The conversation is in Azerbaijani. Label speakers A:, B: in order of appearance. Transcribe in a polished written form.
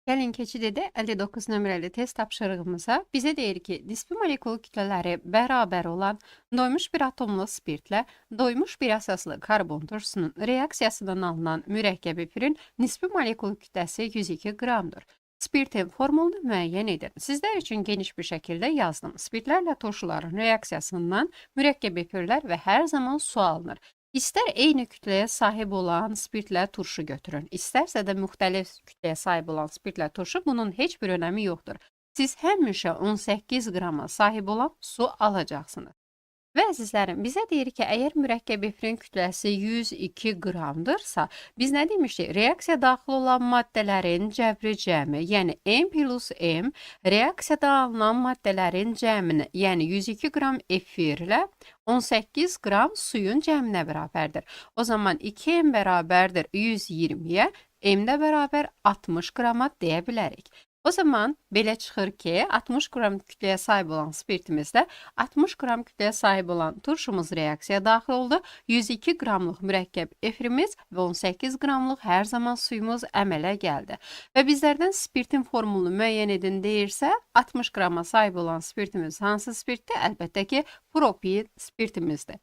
A: Gəlin keçid edək 59 nömrəli test tapşırığımıza. Bizə deyir ki, nisbi molekul kütlələri bərabər olan doymuş bir atomlu spirtlə doymuş bir əsaslı karbon turşusunun reaksiyasından alınan mürəkkəb efirin nisbi molekul kütləsi 102 qramdır. Spirtin formulunu müəyyən edin. Sizlər üçün geniş bir şəkildə yazdım. Spirtlərlə turşuların reaksiyasından mürəkkəb efirlər və hər zaman su alınır. İstər eyni kütləyə sahib olan spirtlə turşu götürün, istərsə də müxtəlif kütləyə sahib olan spirtlə turşu, bunun heç bir önəmi yoxdur. Siz həmişə 18 qrama sahib olan su alacaqsınız. Və əzizlərim, bizə deyir ki, əgər mürəkkəb efirin kütləsi 102 qramdırsa, biz nə demişdik? Reaksiya daxil olan maddələrin cəbri cəmi, yəni M plus M, reaksiyada alınan maddələrin cəmini, yəni 102 qram efirlə 18 qram suyun cəminə bərabərdir. O zaman 2M bərabərdir 120-yə, M də bərabər 60 qrama deyə bilərik. O zaman belə çıxır ki, 60 qram kütləyə sahib olan spirtimizdə 60 qram kütləyə sahib olan turşumuz reaksiyaya daxil oldu. 102 qramlıq mürəkkəb efirimiz və 18 qramlıq hər zaman suyumuz əmələ gəldi. Və bizlərdən spirtin formulunu müəyyən edin deyirsə, 60 qrama sahib olan spirtimiz hansı spirtdir? Əlbəttə ki, propil spirtimizdir.